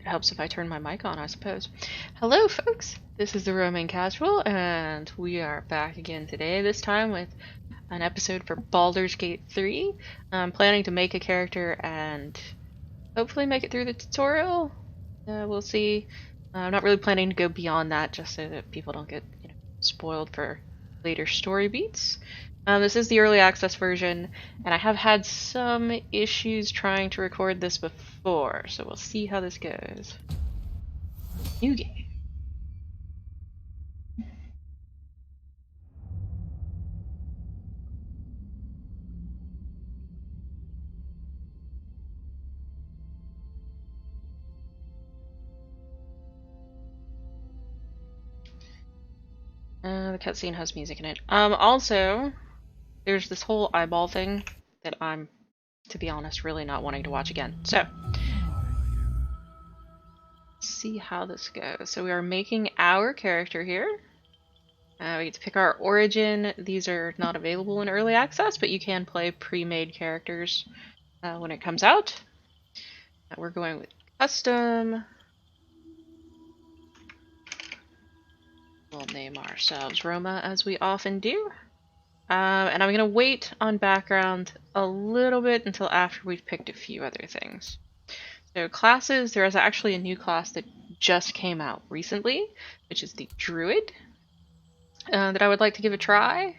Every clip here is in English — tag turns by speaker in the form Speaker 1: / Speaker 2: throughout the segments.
Speaker 1: helps if I turn my mic on, I suppose. Hello, folks! This is the Roaming Casual, and we are back again today, this time with an episode for Baldur's Gate 3. I'm planning to make a character and hopefully make it through the tutorial. We'll see. I'm not really planning to go beyond that, just so that people don't get spoiled for later story beats. This is the early access version, and I have had some issues trying to record this before, so we'll see how this goes. New game. The cutscene has music in it. Also, there's this whole eyeball thing that I'm, to be honest, really not wanting to watch again. So, let's see how this goes. So we are making our character here. We get to pick our origin. These are not available in early access, but you can play pre-made characters when it comes out. We're going with custom. We'll name ourselves Roma, as we often do. And I'm going to wait on background a little bit until after we've picked a few other things. So classes, there is actually a new class that just came out recently, which is the Druid, that I would like to give a try.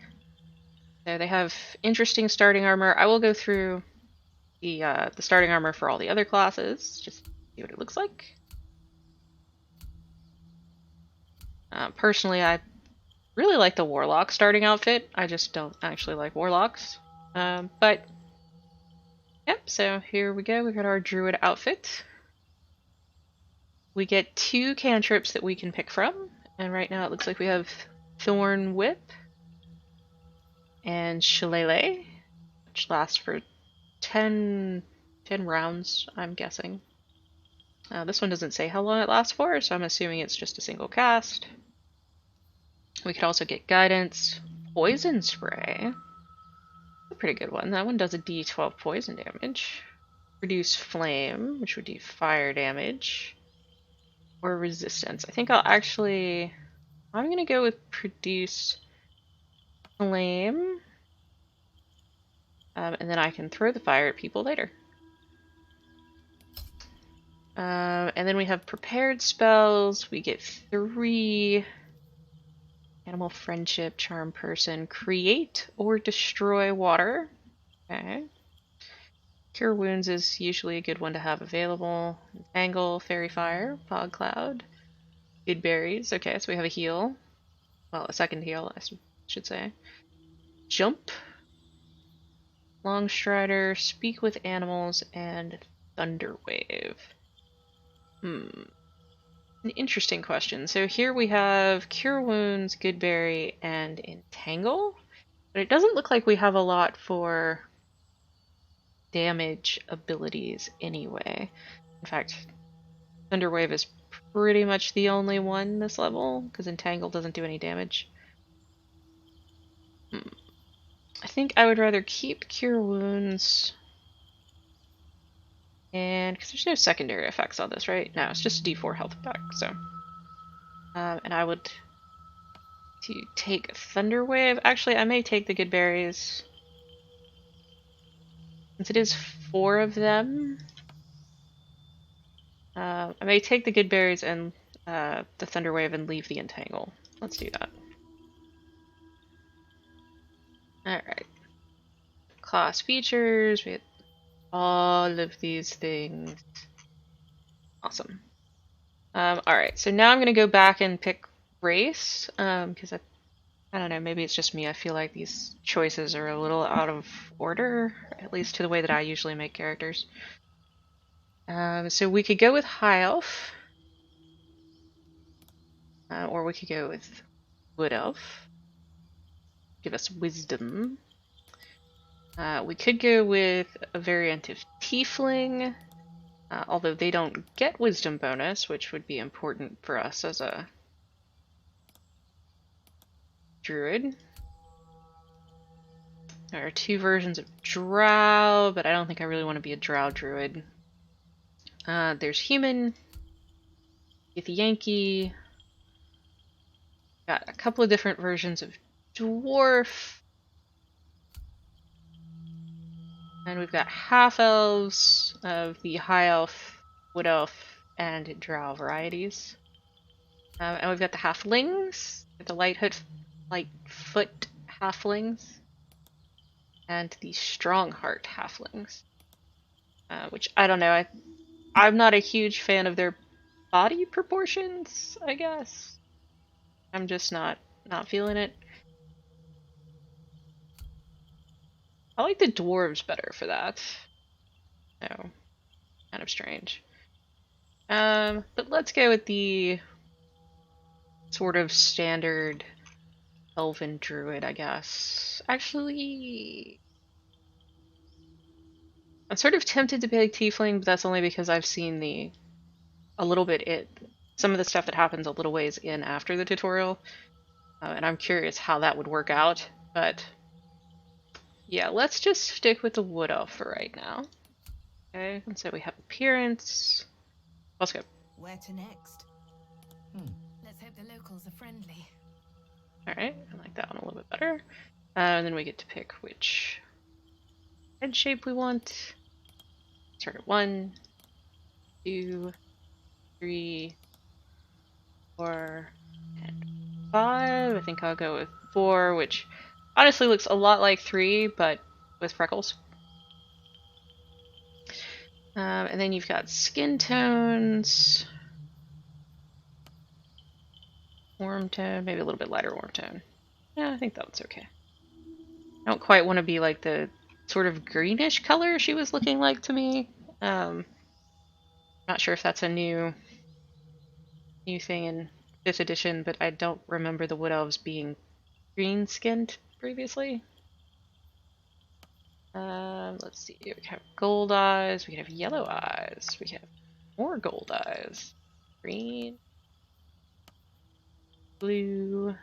Speaker 1: So they have interesting starting armor. I will go through the starting armor for all the other classes, just see what it looks like. Personally, I really like the Warlock starting outfit. I just don't actually like Warlocks. But, yep, so here we go. We got our Druid outfit. We get 2 cantrips that we can pick from, and right now it looks like we have Thorn Whip and Shillelagh, which lasts for 10 rounds, I'm guessing. This one doesn't say how long it lasts for, so I'm assuming it's just a single cast. We could also get Guidance, Poison Spray. A pretty good one. That one does a d12 poison damage. Reduce Flame, which would do fire damage. Or Resistance. I think I'm gonna go with Produce Flame. And then I can throw the fire at people later. And then we have Prepared Spells. We get 3... Animal Friendship, Charm Person, Create or Destroy Water. Okay. Cure Wounds is usually a good one to have available. Entangle, Fairy Fire, Fog Cloud, Good Berries. Okay, so we have a heal. Well, a second heal, I should say. Jump, Long Strider, Speak with Animals, and Thunder Wave. An interesting question. So here we have Cure Wounds, Goodberry, and Entangle. But it doesn't look like we have a lot for damage abilities anyway. In fact, Thunder Wave is pretty much the only one this level, because Entangle doesn't do any damage. I think I would rather keep Cure Wounds. And because there's no secondary effects on this, right? No, it's just a d4 health effect, so. And I would take Thunder Wave. Actually, I may take the Good Berries. Since it is 4 of them, I may take the Good Berries and the Thunder Wave and leave the Entangle. Let's do that. Alright. Class features. We have all of these things. Awesome. Alright, so now I'm going to go back and pick race, because I don't know, maybe it's just me. I feel like these choices are a little out of order, at least to the way that I usually make characters. So we could go with High Elf, or we could go with Wood Elf. Give us Wisdom. We could go with a variant of Tiefling, although they don't get Wisdom bonus, which would be important for us as a Druid. There are 2 versions of Drow, but I don't think I really want to be a Drow Druid. There's Human, Get the Yankee. Got a couple of different versions of dwarf. And we've got half-elves of the high elf, wood elf, and drow varieties. And we've got the halflings, the lightfoot halflings, and the strongheart halflings. Which I don't know. I'm not a huge fan of their body proportions, I guess. I'm just not feeling it. I like the dwarves better for that. No, kind of strange. But let's go with the sort of standard Elven Druid, I guess. Actually, I'm sort of tempted to pick Tiefling, but that's only because I've seen some of the stuff that happens a little ways in after the tutorial, and I'm curious how that would work out. But yeah, let's just stick with the Wood Elf for right now. Okay, and so we have appearance. Let's go.
Speaker 2: Where to next? Let's hope the locals are friendly.
Speaker 1: Alright, I like that one a little bit better. And then we get to pick which head shape we want. Start at 1, 2, 3, 4, and 5. I think I'll go with 4, which honestly looks a lot like 3, but with freckles. And then you've got skin tones. Warm tone, maybe a little bit lighter warm tone. Yeah, I think that's okay. I don't quite want to be like the sort of greenish color she was looking like to me. Not sure if that's a new thing in 5th edition, but I don't remember the Wood Elves being green-skinned previously. Let's see. We have gold eyes. We have yellow eyes. We have more gold eyes. Green, blue,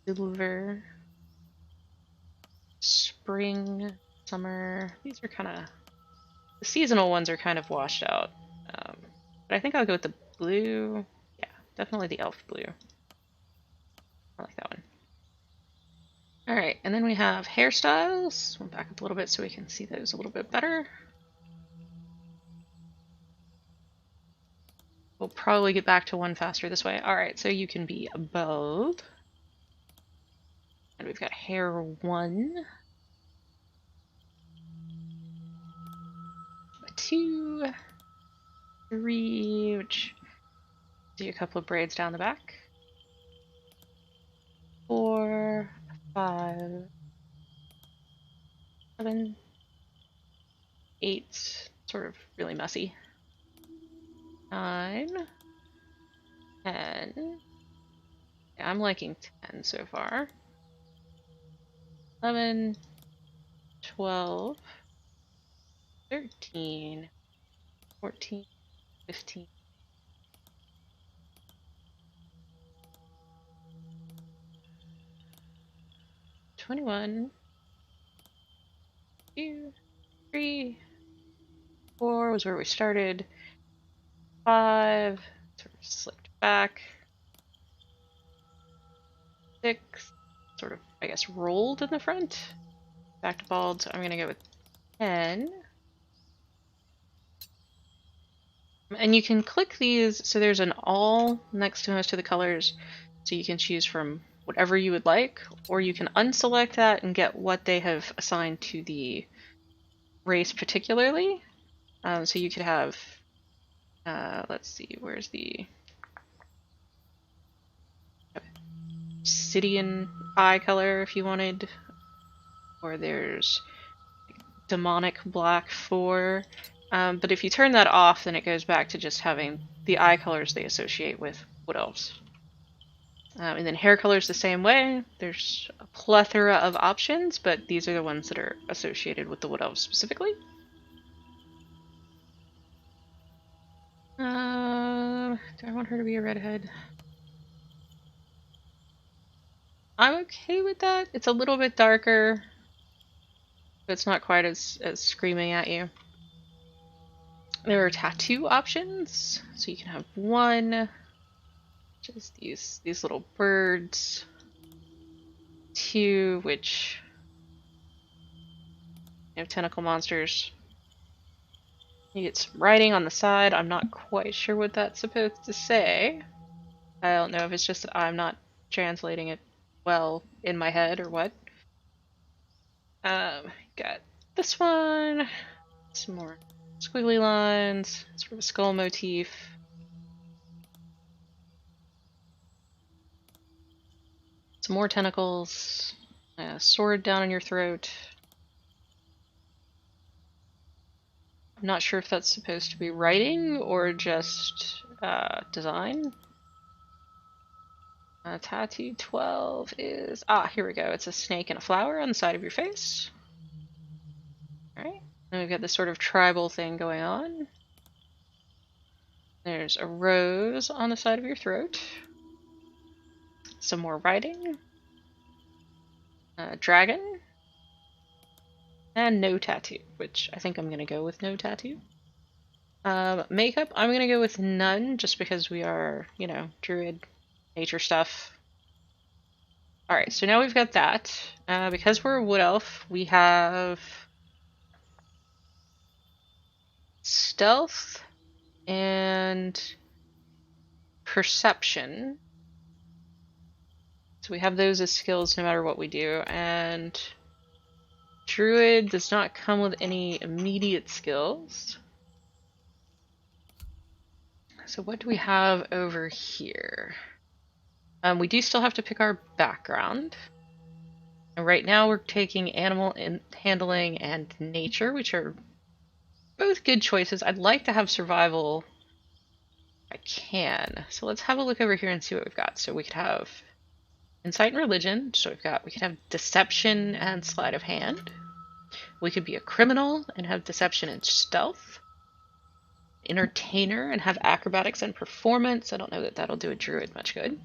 Speaker 1: silver, spring, summer. These are kind of the seasonal ones are kind of washed out. But I think I'll go with the blue. Yeah, definitely the elf blue. I like that one. Alright, and then we have hairstyles. We'll back up a little bit so we can see those a little bit better. We'll probably get back to one faster this way. Alright, so you can be above. And we've got hair 1. 2. 3, which do a couple of braids down the back. 4, 5, 7, 8, sort of really messy. 9, 10. Yeah, I'm liking 10 so far. 11, 12, 13, 14, 15. 21, 2, 3, 4 was where we started. 5, sort of slipped back. 6, sort of, I guess, rolled in the front. Back to bald, so I'm gonna go with 10. And you can click these, so there's an all next to most of the colors, so you can choose from whatever you would like, or you can unselect that and get what they have assigned to the race particularly. So you could have, let's see, where's the obsidian eye color if you wanted, or there's demonic black 4. But if you turn that off, then it goes back to just having the eye colors they associate with Wood Elves. And then hair colors the same way. There's a plethora of options, but these are the ones that are associated with the Wood Elves specifically. Do I want her to be a redhead? I'm okay with that. It's a little bit darker, but it's not quite as screaming at you. There are tattoo options, so you can have one, just these little birds. Two, which tentacle monsters. You get some writing on the side. I'm not quite sure what that's supposed to say. I don't know if it's just that I'm not translating it well in my head or what. Got this one. Some more squiggly lines. Sort of a skull motif. Some more tentacles. A sword down in your throat. I'm not sure if that's supposed to be writing or just design. Tattoo 12 is... here we go. It's a snake and a flower on the side of your face. Alright. Then we've got this sort of tribal thing going on. There's a rose on the side of your throat. Some more writing. Dragon. And no tattoo, which I think I'm going to go with no tattoo. Makeup, I'm going to go with none, just because we are, druid, nature stuff. Alright, so now we've got that. Because we're a wood elf, we have stealth and perception. So we have those as skills no matter what we do, and druid does not come with any immediate skills. So what do we have over here? We do still have to pick our background. And right now we're taking animal handling and nature, which are both good choices. I'd like to have survival if I can. So let's have a look over here and see what we've got. So we could have insight and religion. So we could have deception and sleight of hand. We could be a criminal and have deception and stealth. Entertainer and have acrobatics and performance. I don't know that that'll do a druid much good.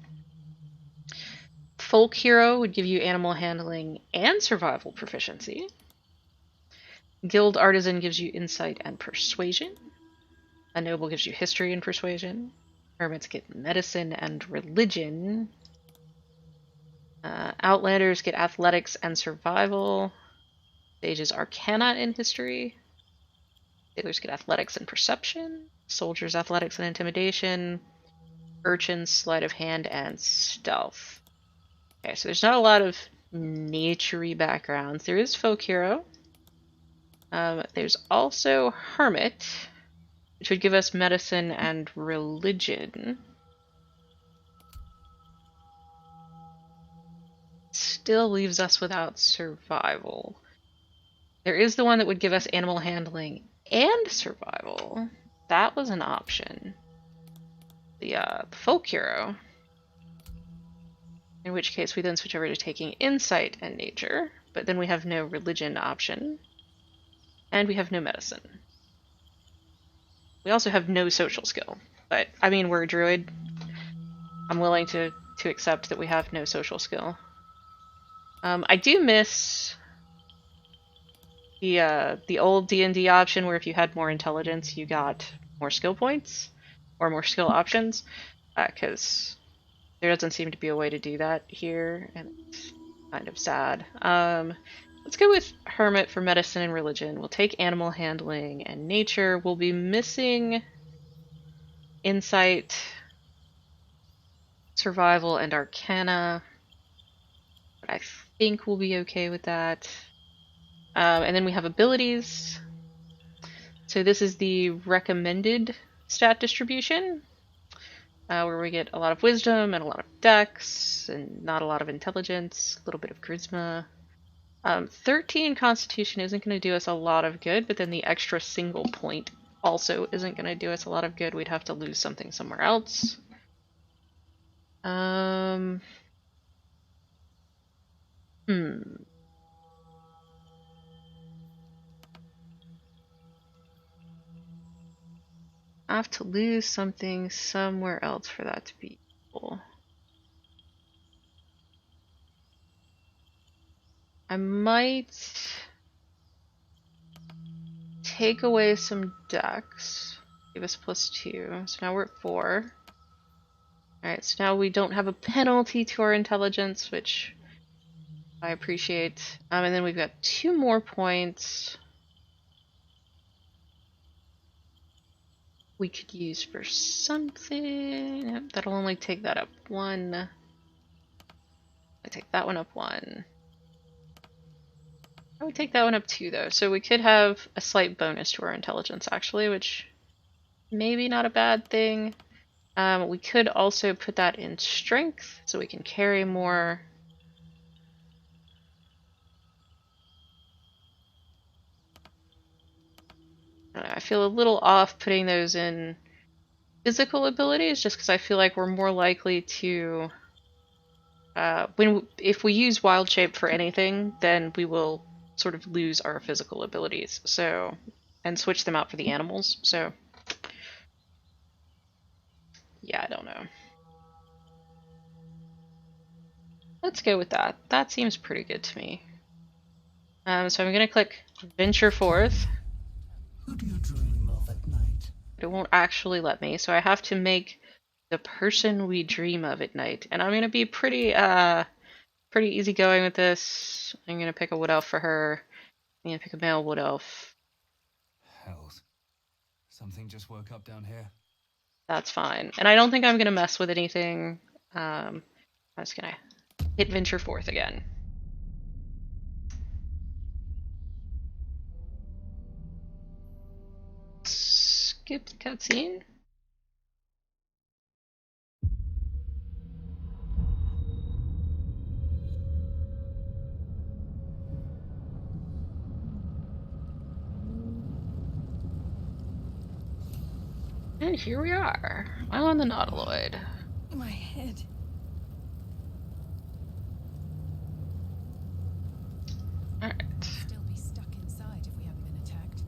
Speaker 1: Folk hero would give you animal handling and survival proficiency. Guild artisan gives you insight and persuasion. A noble gives you history and persuasion. Hermits get medicine and religion. Outlanders get athletics and survival. Sages arcana and history. Sailors get athletics and perception. Soldiers athletics and intimidation. Urchins sleight of hand and stealth. Okay, so there's not a lot of nature-y backgrounds. There is folk hero. There's also hermit, which would give us medicine and religion. Still leaves us without survival. There is the one that would give us animal handling and survival. That was an option. The folk hero. In which case we then switch over to taking insight and nature, but then we have no religion option. And we have no medicine. We also have no social skill. But, I mean, we're a druid. I'm willing to accept that we have no social skill. I do miss the old D&D option where if you had more intelligence, you got more skill points. Or more skill options. Because there doesn't seem to be a way to do that here, and it's kind of sad. Let's go with Hermit for medicine and religion. We'll take animal handling and nature. We'll be missing insight, survival, and arcana. But I think we'll be okay with that. And then we have abilities. So this is the recommended stat distribution. Where we get a lot of wisdom and a lot of dex and not a lot of intelligence, a little bit of charisma. 13 constitution isn't going to do us a lot of good, but then the extra single point also isn't going to do us a lot of good. We'd have to lose something somewhere else. I have to lose something somewhere else for that to be useful. I might take away some dex. Give us +2. So now we're at 4. Alright, so now we don't have a penalty to our intelligence, which I appreciate. And then we've got 2 more points we could use for something. Yep, that'll only take that up 1. I take that one up 1. I would take that one up 2 though, so we could have a slight bonus to our intelligence actually, which maybe not a bad thing. We could also put that in strength so we can carry more. I don't know, I feel a little off putting those in physical abilities just because I feel like we're more likely to if we use wild shape for anything, then we will sort of lose our physical abilities, so, and switch them out for the animals. So yeah, I don't know. Let's go with that. That seems pretty good to me. So I'm gonna click venture forth.
Speaker 2: Who do you dream of at night?
Speaker 1: But it won't actually let me, so I have to make the person we dream of at night. And I'm gonna be pretty easygoing with this. I'm gonna pick a wood elf for her. I'm gonna pick a male wood elf.
Speaker 3: Hells. Something just woke up down here.
Speaker 1: That's fine. And I don't think I'm gonna mess with anything. I'm just gonna hit venture forth again. Skip the cutscene. And here we are, on the Nautiloid.
Speaker 2: My head.
Speaker 1: Alright.
Speaker 2: Still be stuck inside if we haven't been attacked.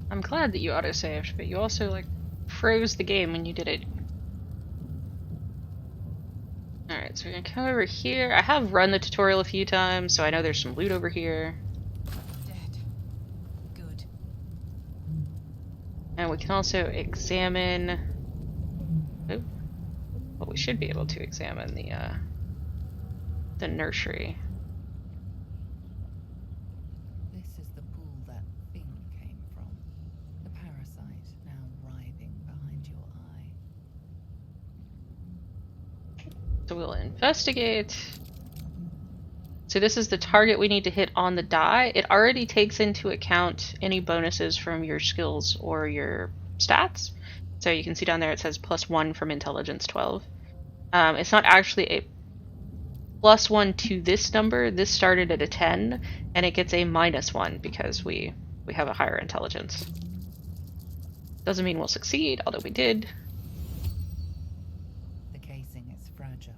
Speaker 1: I'm glad that you autosaved, but you also, like, froze the game when you did it. Alright, so we're gonna come over here. I have run the tutorial a few times, so I know there's some loot over here.
Speaker 2: Dead. Good.
Speaker 1: And we can also examine... Oh. Well, we should be able to examine the nursery.
Speaker 4: This is the pool that thing came from. The parasite now writhing behind your eye.
Speaker 1: So we'll investigate. So this is the target we need to hit on the die. It already takes into account any bonuses from your skills or your stats. So you can see down there it says +1 from intelligence 12. It's not actually a +1 to this number. This started at a 10, and it gets a -1 because we have a higher intelligence. Doesn't mean we'll succeed, although we did.
Speaker 4: The casing is fragile.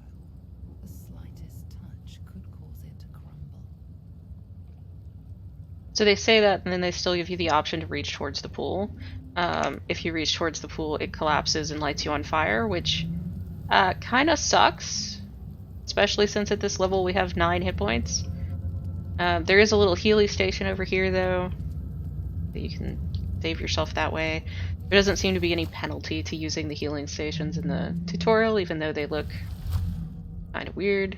Speaker 4: The slightest touch could cause it to crumble.
Speaker 1: So they say that, and then they still give you the option to reach towards the pool. If you reach towards the pool, it collapses and lights you on fire, which kind of sucks, especially since at this level we have 9 hit points. There is a little Healy station over here, though, that you can save yourself that way. There doesn't seem to be any penalty to using the healing stations in the tutorial, even though they look kind of weird.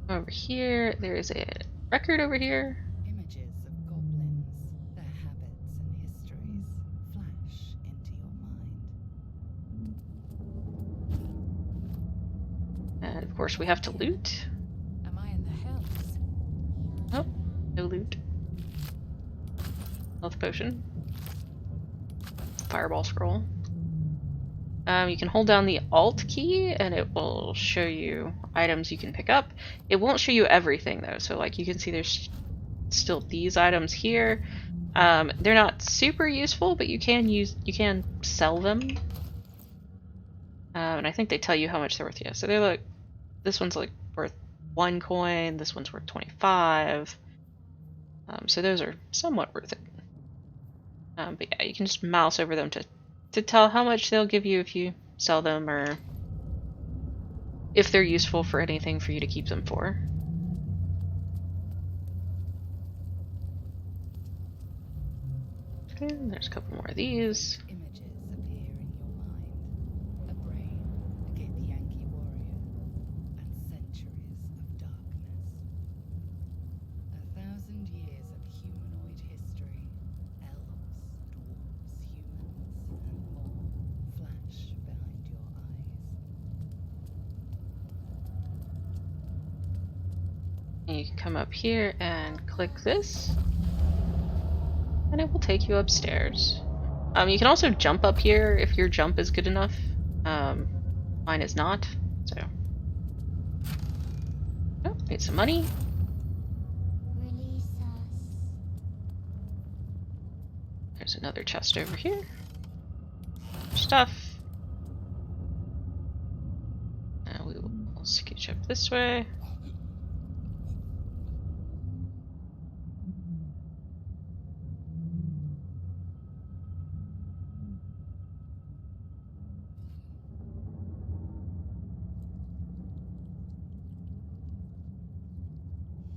Speaker 1: Over here, there is a record over here.
Speaker 4: Images of goblins, their habits and histories flash into your mind.
Speaker 1: And of course we have to loot.
Speaker 2: Am I in the hells?
Speaker 1: Oh, no loot. Health potion. Fireball scroll. You can hold down the Alt key and it will show you items you can pick up. It won't show you everything though, so like you can see there's still these items here. They're not super useful, but you can sell them. And I think they tell you how much they're worth. Yeah, so they're like, this one's like worth 1 coin, this one's worth 25. So those are somewhat worth it. But yeah, you can just mouse over them to tell how much they'll give you if you sell them, or if they're useful for anything for you to keep them for. Okay, there's a couple more of these.
Speaker 4: Images appear in your mind. A brain, a Githyanki warrior, and centuries of darkness. 1,000 years of humanoid history. Elves, dwarves, humans, and more flash behind your eyes.
Speaker 1: And you can come up here and click this, and it will take you upstairs. You can also jump up here if your jump is good enough. Mine is not, so. Oh, need some money.
Speaker 2: Release us.
Speaker 1: There's another chest over here. Stuff. We will scooch up this way.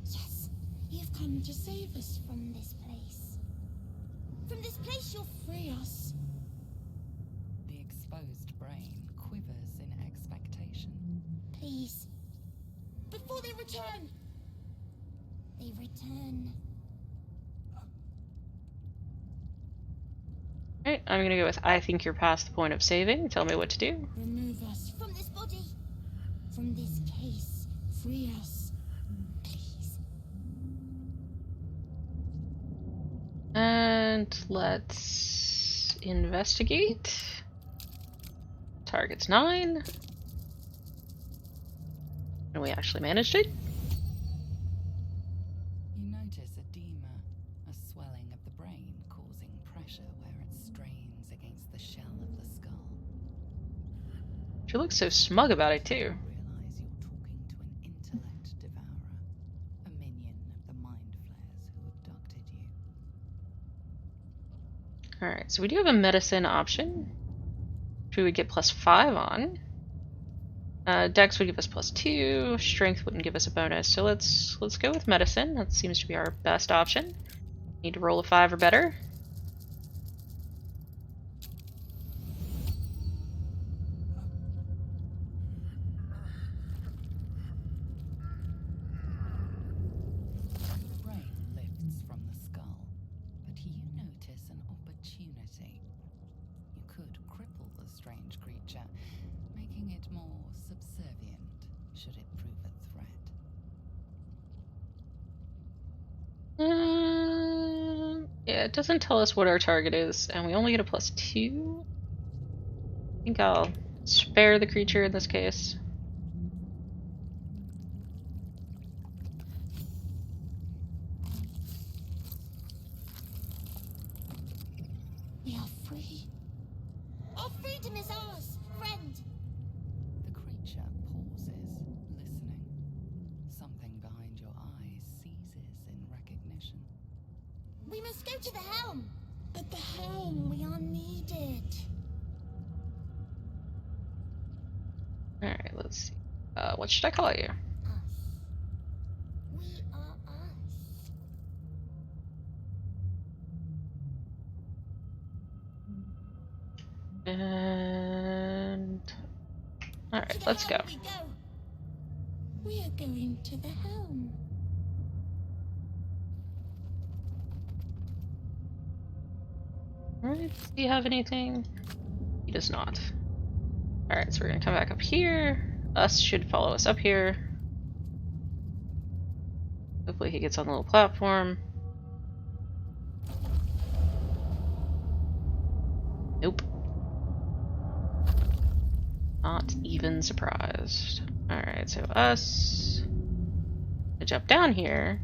Speaker 2: Yes, you've come to save us from this place. From this place you'll free us.
Speaker 4: The exposed brain quivers in expectation.
Speaker 2: Please. Before they return. They return.
Speaker 1: Alright, I'm gonna go with I think you're past the point of saving. Tell me what to do.
Speaker 2: Remove us from this body. From this case. Free us. Please.
Speaker 1: And let's investigate. Target's 9. And we actually managed it.
Speaker 4: You notice edema, a swelling of the brain causing pressure where it strains against the shell of the skull.
Speaker 1: She looks so smug about it too.
Speaker 4: You realize you're talking to an intellect devourer, a minion of the mind flayers who abducted you.
Speaker 1: Alright, so we do have a medicine option, which we would get +5 on. Dex would give us +2, strength wouldn't give us a bonus, so let's go with medicine. That seems to be our best option. Need to roll a 5 or better.
Speaker 4: The brain lifts from the skull, but you notice an opportunity. You could cripple the strange creature, making it more subservient should it prove a threat.
Speaker 1: Yeah, it doesn't tell us what our target is, and we only get a +2. I think I'll spare the creature in this case.
Speaker 2: We are free. Our freedom is ours, friend.
Speaker 4: The creature pauses, listening. Something behind your eyes seizes in recognition.
Speaker 2: We must go to the helm. At the helm, we are needed.
Speaker 1: Alright, let's see. What should I call you?
Speaker 2: Us. We are us.
Speaker 1: And... Alright,
Speaker 2: To the
Speaker 1: let's go.
Speaker 2: helm we go. We are going to the helm.
Speaker 1: Alright, does he have anything? He does not. Alright, so we're gonna come back up here. Us should follow us up here. Hopefully he gets on the little platform. Nope. Not even surprised. Alright, so us. To jump down here.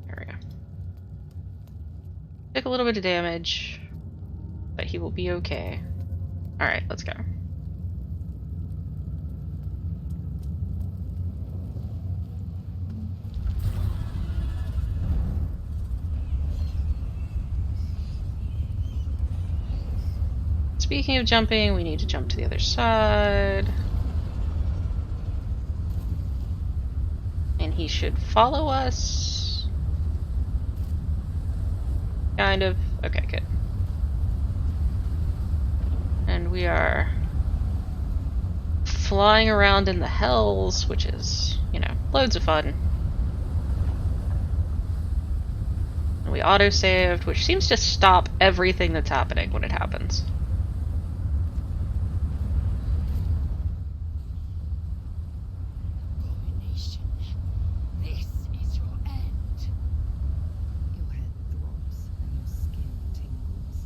Speaker 1: There we go. Took a little bit of damage, but he will be okay. Alright, let's go. speaking of jumping, we need to jump to the other side. And he should follow us. Kind of. Okay, good. And we are flying around in the hells, which is, you know, loads of fun. And we auto-saved, which seems to stop everything that's happening when it happens.
Speaker 2: Abomination. This is your end.
Speaker 4: Your head throbs and your skin tingles.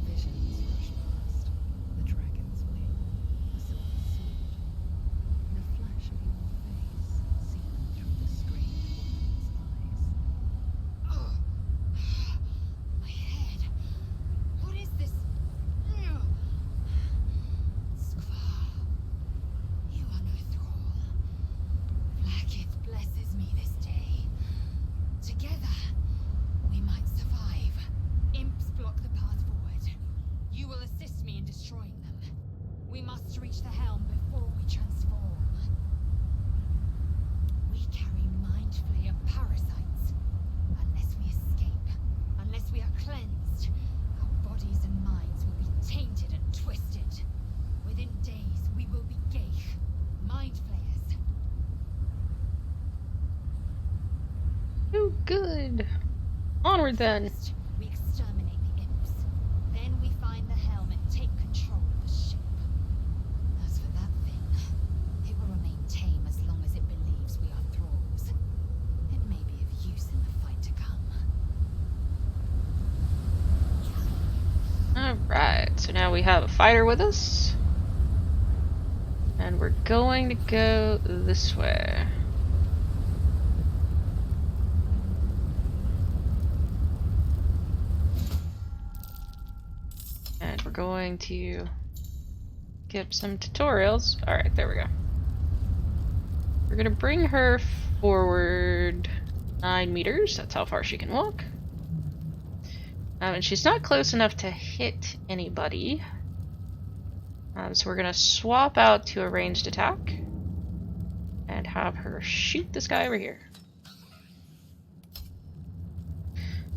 Speaker 4: Visions rush past. The dragon's wing, a silver sword, the flash of your face seen through the strange woman's eyes.
Speaker 2: Oh. My head. What is this? Skvar. You are no thrall. Blackith blesses me this day. Together, we might survive. Imps block the path forward. You will assist me in destroying them. We must reach the helm before we transform. We carry mind flayer parasites. Unless we escape, unless we are cleansed, our bodies and minds will be tainted and twisted. Within days, we will be Geich, mind flayers.
Speaker 1: Oh, good. Onward then.
Speaker 2: First, we exterminate the imps. Then we find the helm and take control of the ship. As for that thing, it will remain tame as long as it believes we are thralls. It may be of use in the fight to come.
Speaker 1: Alright, so now we have a fighter with us. And we're going to go this way. And we're going to get some tutorials. Alright, there we go. We're gonna bring her forward 9 meters. That's how far she can walk. And she's not close enough to hit anybody. So we're gonna swap out to a ranged attack. And have her shoot this guy over here.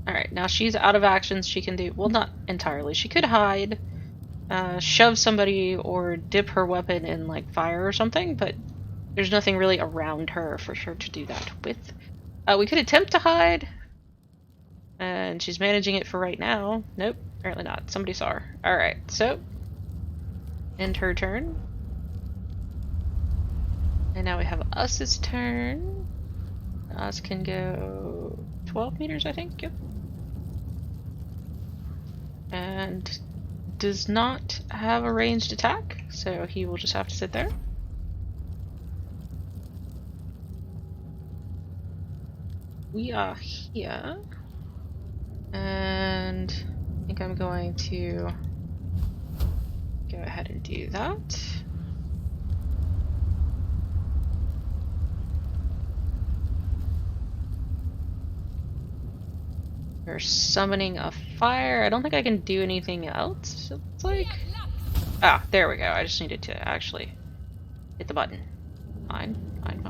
Speaker 1: Alright, now she's out of actions. She can do, well, not entirely. She could hide, shove somebody, or dip her weapon in, like, fire or something, but there's nothing really around her for her to do that with. We could attempt to hide, and she's managing it for right now. Nope, apparently not. Somebody saw her. Alright, so, end her turn. And now we have Us's turn. Us can go 12 meters, I think, yep. And does not have a ranged attack, so he will just have to sit there. We are here, and I think I'm going to go ahead and do that. We're summoning a fire. I don't think I can do anything else. It's like... Ah, there we go. I just needed to actually hit the button. Fine, fine,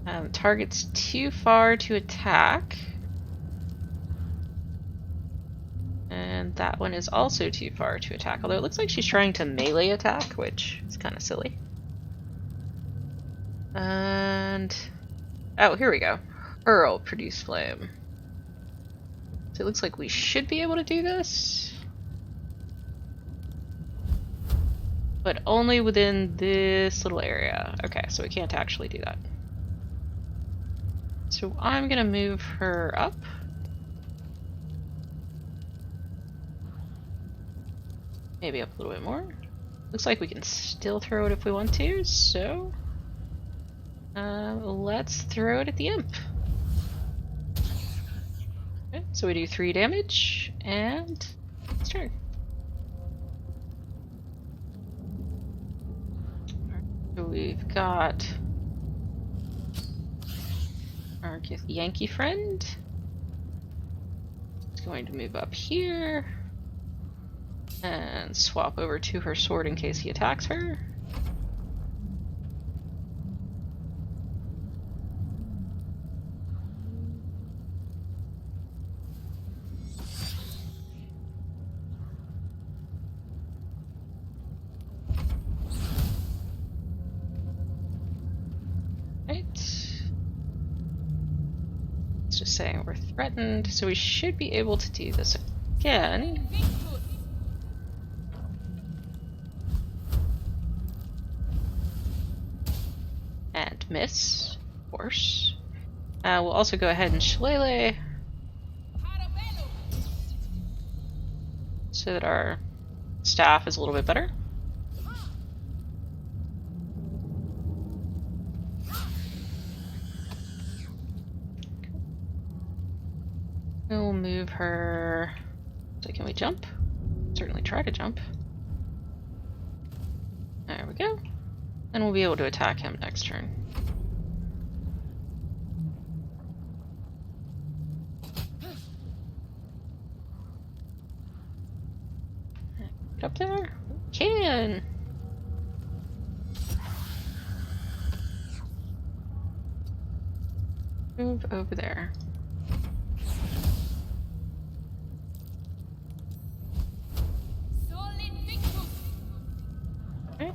Speaker 1: fine. Target's too far to attack. And that one is also too far to attack. Although it looks like she's trying to melee attack, which is kind of silly. And... oh, here we go. Hurl, produce flame. So it looks like we should be able to do this. But only within this little area. Okay, so we can't actually do that. So I'm gonna move her up. Maybe up a little bit more. Looks like we can still throw it if we want to, so... let's throw it at the imp. Okay, so we do 3 damage, and it's turn. So we've got our Yankee friend. It's going to move up here. And swap over to her sword in case he attacks her. It's just saying we're threatened, so we should be able to do this again. And miss, of course. We'll also go ahead and shillelagh so that our staff is a little bit better. We'll move her. So can we jump? Certainly try to jump. There we go. And we'll be able to attack him next turn. Get up there? We can! Move over there. Okay.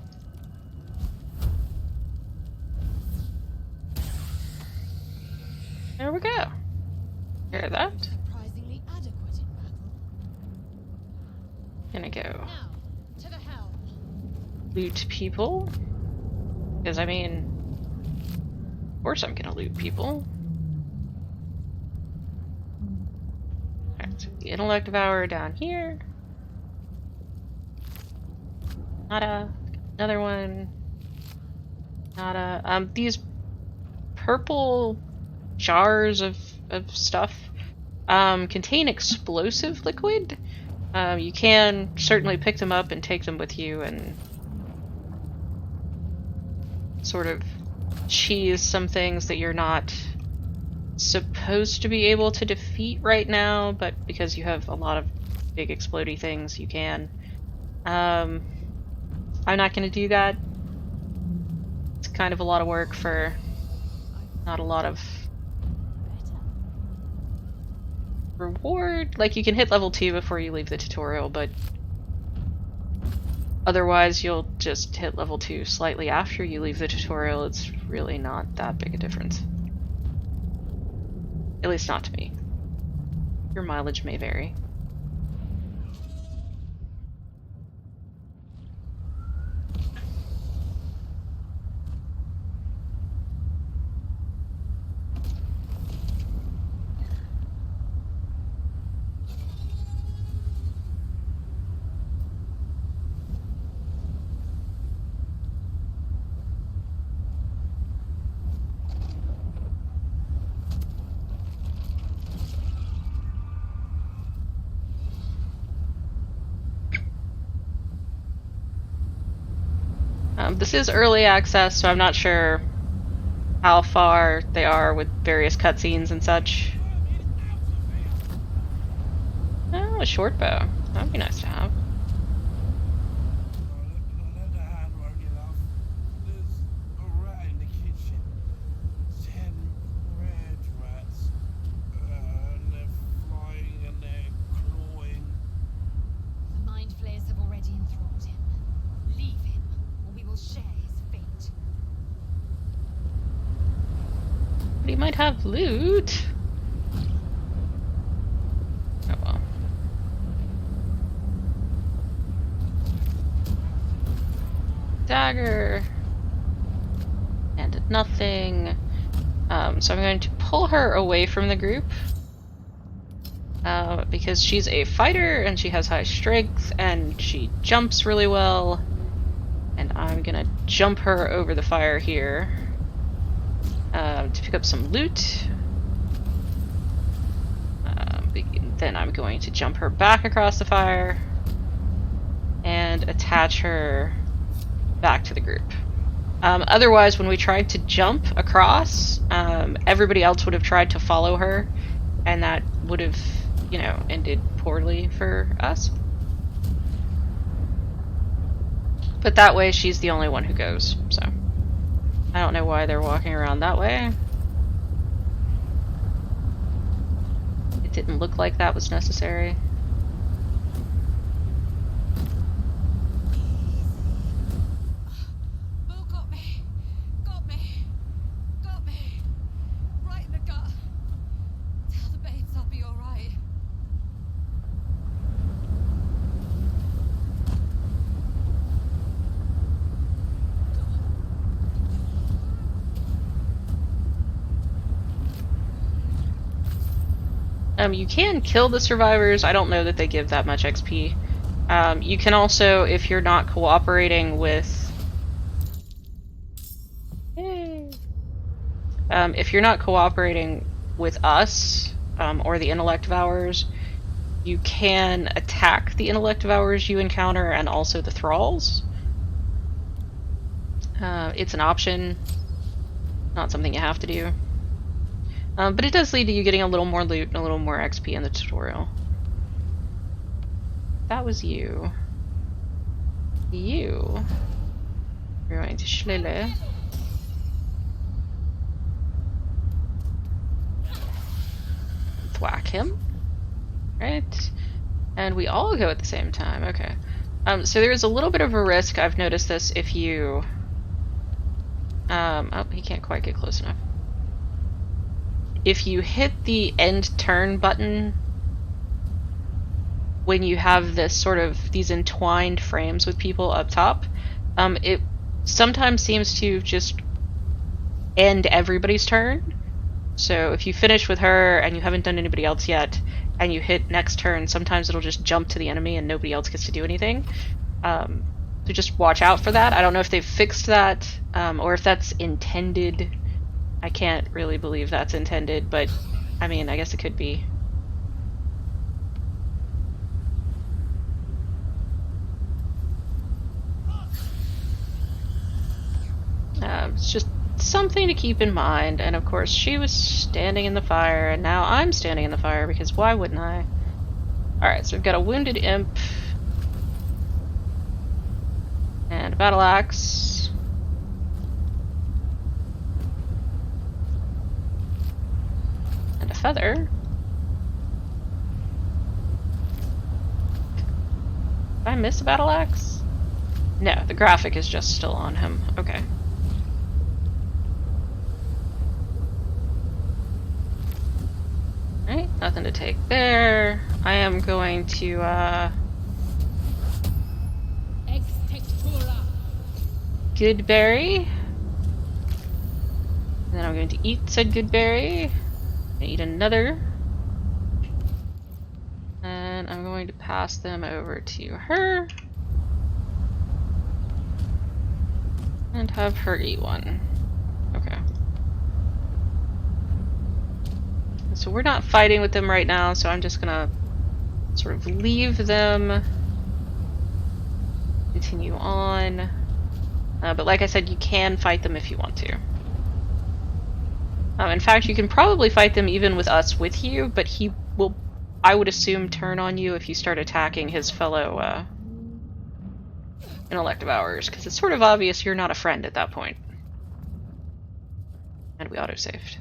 Speaker 1: There we go. Hear that?
Speaker 2: Surprisingly adequate in battle.
Speaker 1: Gonna go
Speaker 2: Now, to the helm.
Speaker 1: loot people. Because, I mean, of course I'm gonna loot people. Alright, so the intellect devourer down here. Nada. Another one. Nada. These purple jars of stuff contain explosive liquid. You can certainly pick them up and take them with you and sort of cheese some things that you're not supposed to be able to defeat right now, but because you have a lot of big explodey things, you can. I'm not going to do that. It's kind of a lot of work for not a lot of reward. Like, you can hit level 2 before you leave the tutorial, but otherwise you'll just hit level 2 slightly after you leave the tutorial. It's really not that big a difference. At least not to me. Your mileage may vary. This is early access, so I'm not sure how far they are with various cutscenes and such. Oh, a short bow. That would be nice to have.
Speaker 5: Let the hand roll, you love. There's a rat in the kitchen. 10 red rats. And they're flying and they're clawing.
Speaker 2: The mind flayers have already enthralled him. Leave him, or we will share his fate.
Speaker 1: But he might have loot. Oh well. Dagger. And did nothing. So I'm going to pull her away from the group. Because she's a fighter and she has high strength and she jumps really well. And I'm gonna jump her over the fire here to pick up some loot. Then I'm going to jump her back across the fire and attach her back to the group. Otherwise, when we tried to jump across, everybody else would have tried to follow her, and that would have, you know, ended poorly for us. But that way she's the only one who goes, so. I don't know why they're walking around that way. It didn't look like that was necessary.
Speaker 2: Bull got me. Got me. Got me. Right in the gut. Tell the babes I'll be alright.
Speaker 1: You can kill the survivors. I don't know that they give that much XP. You can also, if you're not cooperating with... if you're not cooperating with us, or the Intellect Devourers, you can attack the Intellect Devourers you encounter and also the Thralls. It's an option, not something you have to do. But it does lead to you getting a little more loot and a little more XP in the tutorial. That was you. You. You're going to Schlille. Thwack him. Right. And we all go at the same time. Okay. So there is a little bit of a risk. I've noticed this if you... oh, he can't quite get close enough. If you hit the end turn button when you have this sort of these entwined frames with people up top, it sometimes seems to just end everybody's turn. So if you finish with her and you haven't done anybody else yet, and you hit next turn, sometimes it'll just jump to the enemy and nobody else gets to do anything. So just watch out for that. I don't know if they've fixed that, or if that's intended. I can't really believe that's intended, but I mean, I guess it could be. It's just something to keep in mind, and of course she was standing in the fire, and now I'm standing in the fire, because why wouldn't I? Alright, so we've got a wounded imp, and a battle axe, and a feather. Did I miss a battle axe? No, the graphic is just still on him. Okay. Alright, nothing to take there. I am going to, Goodberry. And then I'm going to eat said Goodberry. And eat another. And I'm going to pass them over to her. And have her eat one. Okay. So we're not fighting with them right now, so I'm just gonna sort of leave them. Continue on. But like I said, you can fight them if you want to. In fact, you can probably fight them even with us with you, but he will, I would assume, turn on you if you start attacking his fellow Intellect Devourers, because it's sort of obvious you're not a friend at that point. And we autosaved.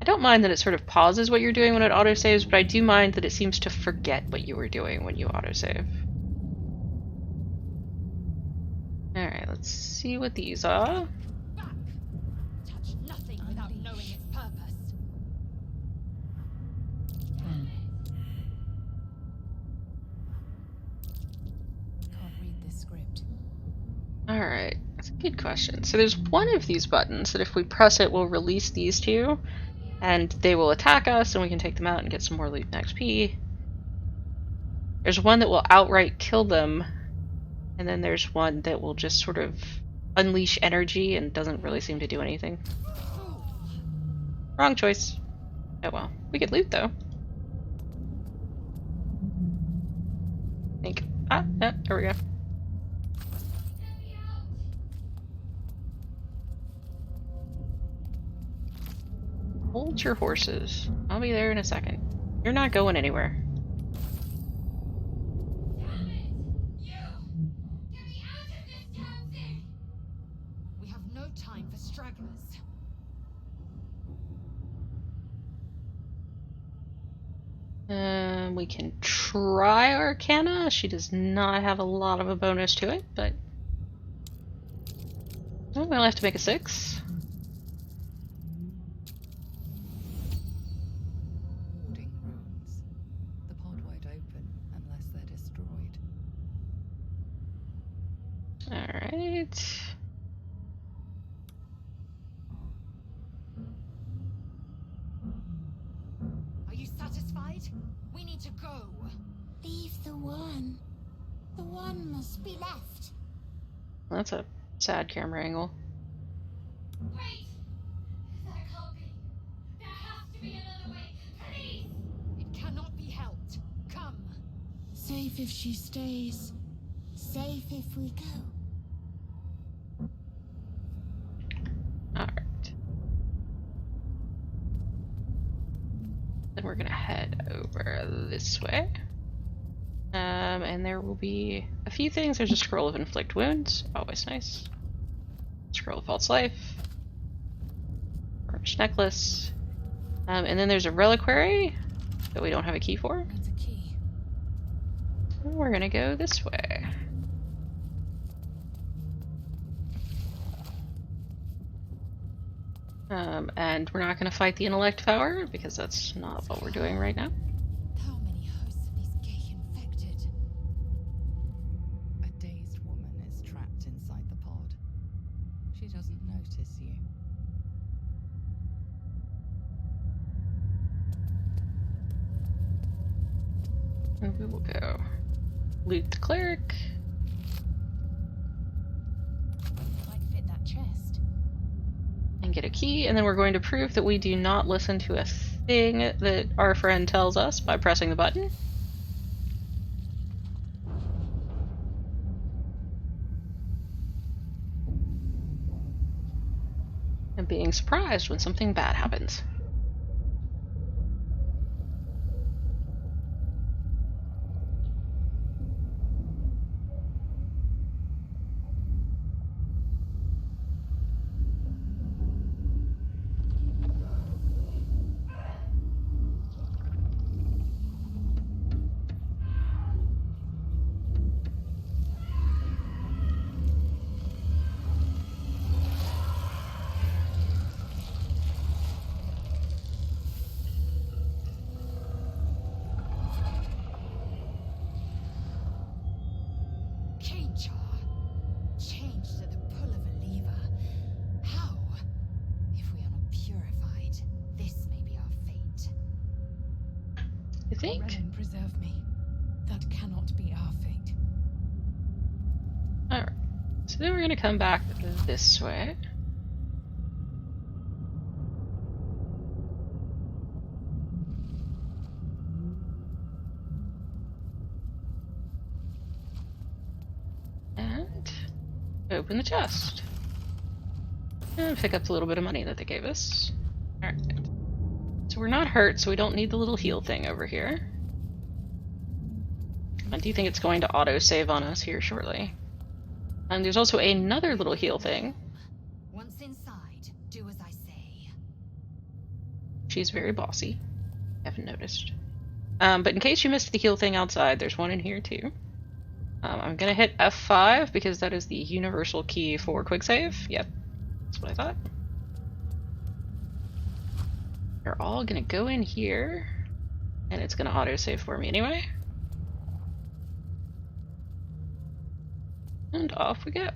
Speaker 1: I don't mind that it sort of pauses what you're doing when it autosaves, but I do mind that it seems to forget what you were doing when you autosave. Alright, let's see what these are.
Speaker 2: Back. Touch nothing without knowing its purpose.
Speaker 4: Can't read this script.
Speaker 1: Alright, that's a good question. So there's one of these buttons that if we press it will release these two, and they will attack us and we can take them out and get some more loot and XP. There's one that will outright kill them, and then there's one that will just sort of unleash energy and doesn't really seem to do anything. Wrong choice. Oh well. We could loot though. Think. Ah, yeah, there we go. Hold your horses. I'll be there in a second. You're not going anywhere. We can try Arcana. She does not have a lot of a bonus to it, but oh, we'll have to make a 6.
Speaker 4: Hoarding runes. The pod won't open unless they're destroyed.
Speaker 1: Alright.
Speaker 2: Are you satisfied? We need to go.
Speaker 6: Leave the one. The one must be left.
Speaker 1: That's a sad camera angle.
Speaker 6: Wait! That can't be. There has to be another way. Please!
Speaker 2: It cannot be helped. Come.
Speaker 6: Safe if she stays. Safe if we go.
Speaker 1: Alright. Then we're gonna head over this way. And there will be a few things. There's a scroll of inflict wounds, always nice. Scroll of false life. Orange necklace. And then there's a reliquary that we don't have a key for.
Speaker 4: Needs a key.
Speaker 1: We're gonna go this way. And we're not gonna fight the intellect power because that's not what we're doing right now.
Speaker 2: How many hosts of these gay infected?
Speaker 4: A dazed woman is trapped inside the pod. She doesn't notice you.
Speaker 1: And we will go loot the cleric.
Speaker 2: Might fit that chest.
Speaker 1: And get a key, and then we're going to prove that we do not listen to a thing that our friend tells us by pressing the button. And being surprised when something bad happens.
Speaker 2: Cane jar. Changed at the pull of a lever. How? If we are not purified, this may be our fate.
Speaker 1: I think.
Speaker 4: Renan, preserve me. That cannot be our fate.
Speaker 1: Alright. So then we're gonna come back this way. And open the chest. And pick up the little bit of money that they gave us. Alright. So we're not hurt, so we don't need the little heal thing over here. I do think it's going to auto-save on us here shortly. And there's also another little heal thing.
Speaker 2: Once inside, do as I say.
Speaker 1: She's very bossy. Haven't noticed. But in case you missed the heal thing outside, there's one in here too. I'm gonna hit F5 because that is the universal key for quick save. Yep, that's what I thought. They're all gonna go in here, and it's gonna auto-save for me anyway. And off we go.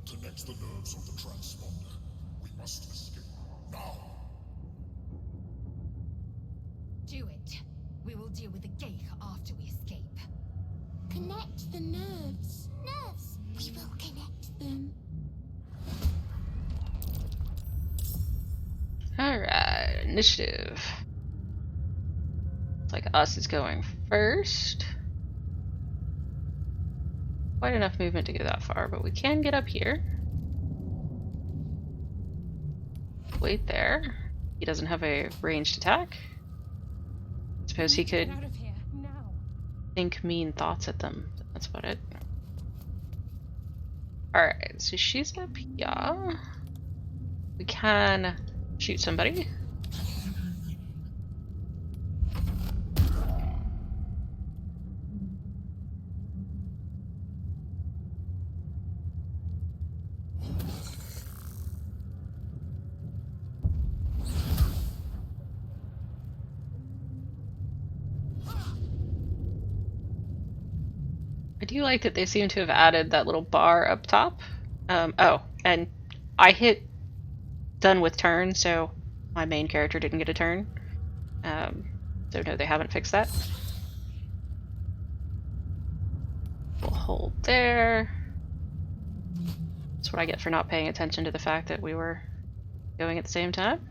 Speaker 7: Connect the nerves of the transponder. We must escape now.
Speaker 2: Do it. We will deal with the Geich after we escape.
Speaker 6: Connect the nerves. Nerves. We will connect them.
Speaker 1: Alright, initiative. It's like us is going first. quite enough movement to go that far, but we can get up here. Wait there. He doesn't have a ranged attack. I suppose he could
Speaker 6: Get out of here now.
Speaker 1: think mean thoughts at them. That's about it. Alright, so she's up here. We can shoot somebody. I do like that they seem to have added that little bar up top. Oh, and I hit done with turn, so my main character didn't get a turn. So no, they haven't fixed that. We'll hold there. That's what I get for not paying attention to the fact that we were going at the same time.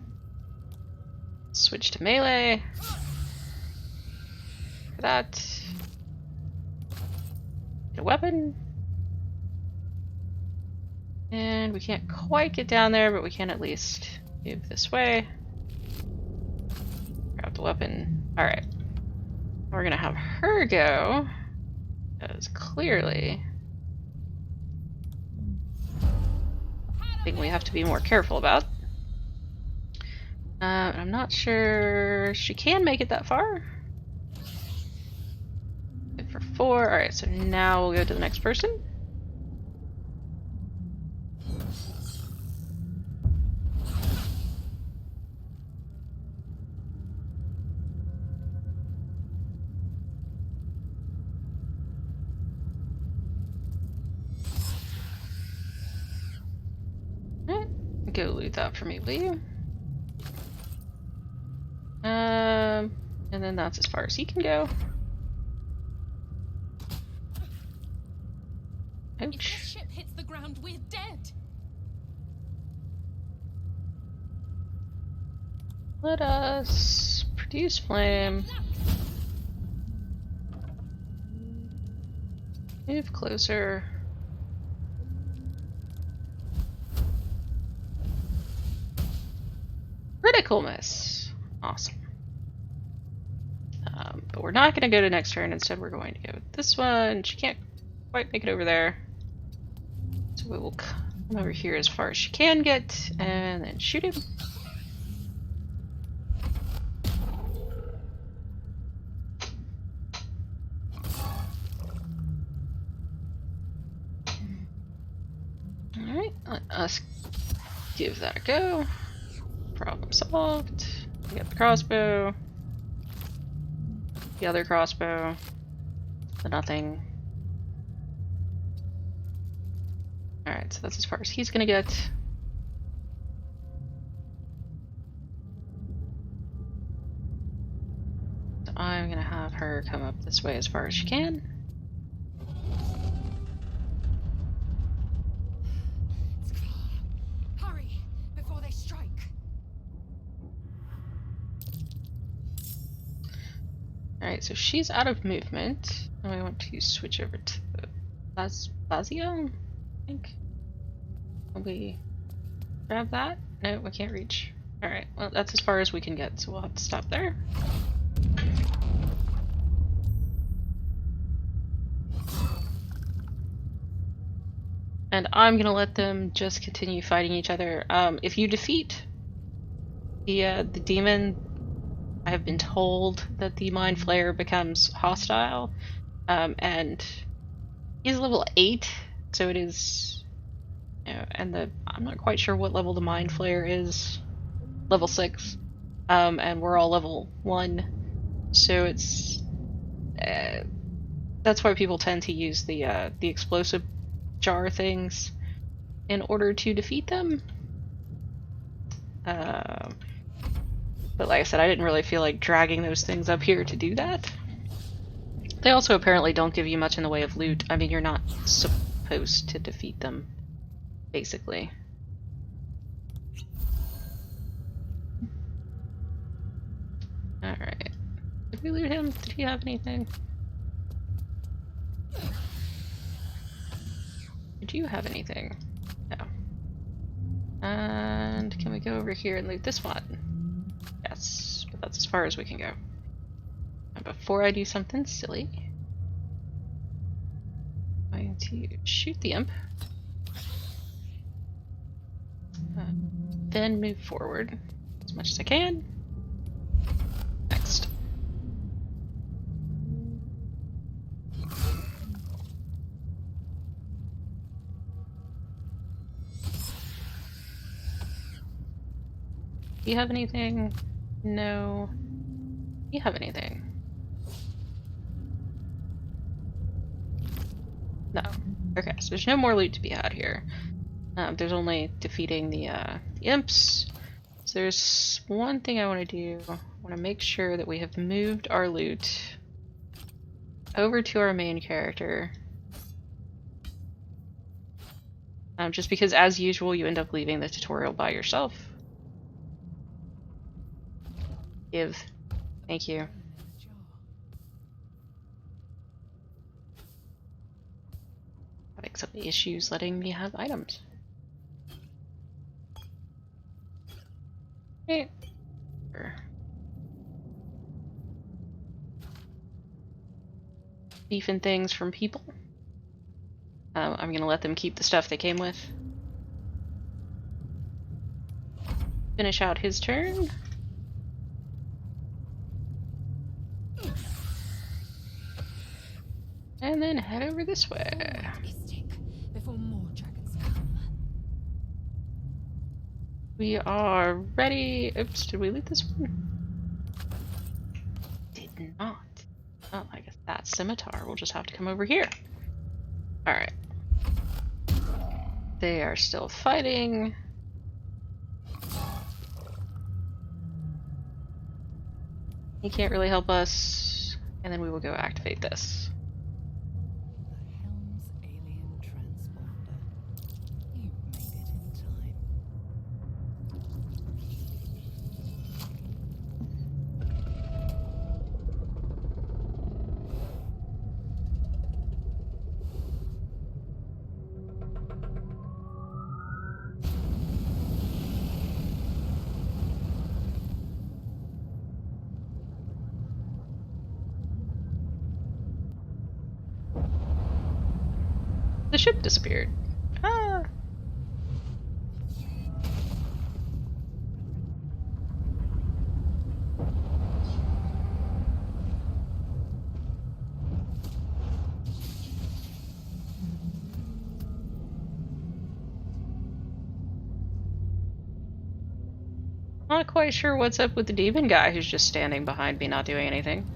Speaker 1: Switch to melee. For that. Get a weapon. And we can't quite get down there, but we can at least move this way. Grab the weapon. Alright. We're gonna have her go. Because clearly thing we have to be more careful about. I'm not sure she can make it that far. Good for 4. Alright, so now we'll go to the next person. Go loot that for me, will you? And then that's as far as he can go.
Speaker 6: If this
Speaker 1: Ouch.
Speaker 6: ship hits the ground, we're dead.
Speaker 1: Let us produce flame. Move closer. Critical miss. Awesome. But we're not going to go to next turn. Instead, we're going to go with this one. She can't quite make it over there. So we will come over here as far as she can get, and then shoot him. Alright, let us give that a go. Problem solved. We got the crossbow. The other crossbow. The nothing. Alright, so that's as far as he's gonna get. So I'm gonna have her come up this way as far as she can.
Speaker 2: It's far. Hurry before they strike.
Speaker 1: Alright, so she's out of movement. And we want to switch over to Bazio, I think. Can we grab that? No, we can't reach. Alright, well that's as far as we can get, so we'll have to stop there. And I'm gonna let them just continue fighting each other. If you defeat the demon, I have been told that the Mind Flayer becomes hostile, and he's level 8, so it is, you know, and I'm not quite sure what level the Mind Flayer is, level 6, and we're all level 1, so it's, that's why people tend to use the explosive jar things in order to defeat them. But like I said, I didn't really feel like dragging those things up here to do that. They also apparently don't give you much in the way of loot. I mean, you're not supposed to defeat them, basically. Alright. Did we loot him? Did he have anything? do you have anything? No. And can we go over here and loot this one? Yes, but that's as far as we can go. And before I do something silly, I'm going to shoot the imp. Then move forward as much as I can. Next. Do you have anything? No. Do you have anything? No. Okay, so there's no more loot to be had here. There's only defeating the imps. So there's one thing I want to do. I want to make sure that we have moved our loot over to our main character. Just because, as usual, you end up leaving the tutorial by yourself. Give. Thank you. Having some issues letting me have items. Okay. Beefing things from people. I'm gonna let them keep the stuff they came with. Finish out his turn. And then head over this way.
Speaker 2: Before more dragons come.
Speaker 1: We are ready. Oops, did we loot this one? Did not. Oh, I guess that scimitar will just have to come over here. Alright. They are still fighting. He can't really help us. And then we will go activate this.
Speaker 4: The Helm's alien transponder. You made it in time.
Speaker 1: The ship disappeared. Ah! Not quite sure what's up with the demon guy who's just standing behind me not doing anything.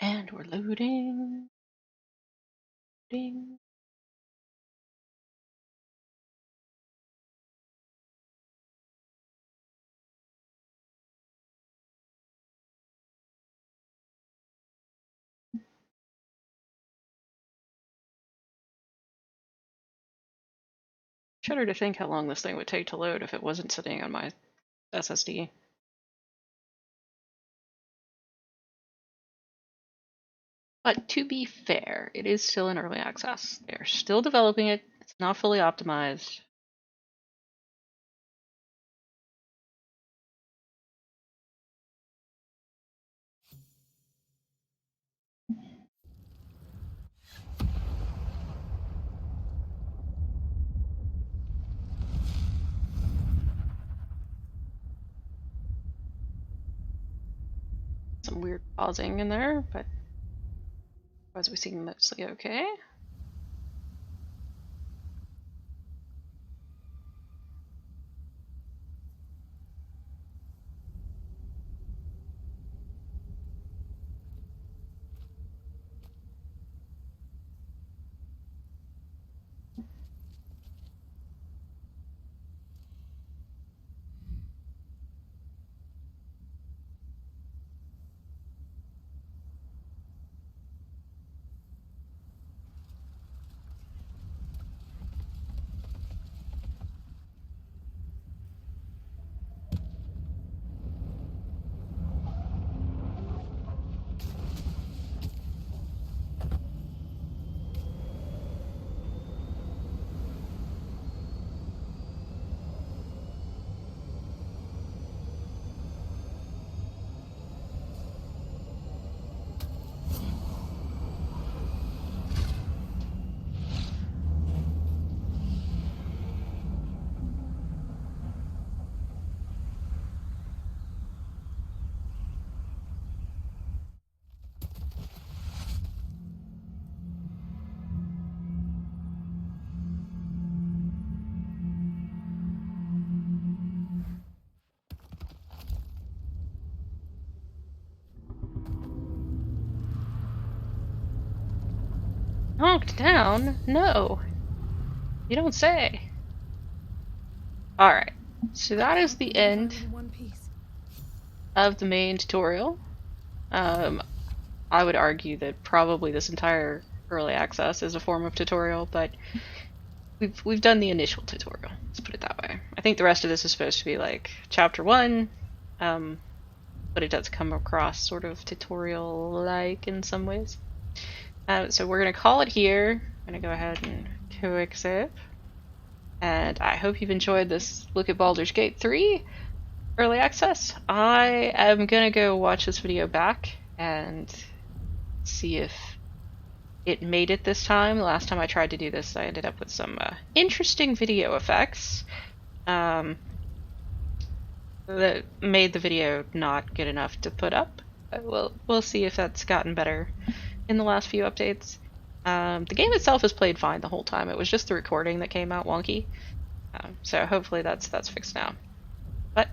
Speaker 1: And we're loading. Loading. Shudder to think how long this thing would take to load if it wasn't sitting on my SSD. But to be fair, it is still in early access. They're still developing it. It's not fully optimized. Some weird pausing in there, but as we seem mostly okay. Knocked down? No. You don't say. Alright, so that is the end of the main tutorial. I would argue that probably this entire early access is a form of tutorial, but we've done the initial tutorial. Let's put it that way. I think the rest of this is supposed to be like chapter 1, but it does come across sort of tutorial-like in some ways. So we're gonna call it here. I'm gonna go ahead and quick save. And I hope you've enjoyed this look at Baldur's Gate 3 early access. I am gonna go watch this video back and see if it made it this time. The last time I tried to do this, I ended up with some interesting video effects that made the video not good enough to put up. We'll see if that's gotten better in the last few updates. The game itself has played fine the whole time. It was just the recording that came out wonky. So hopefully that's fixed now. But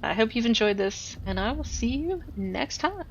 Speaker 1: I hope you've enjoyed this, and I will see you next time.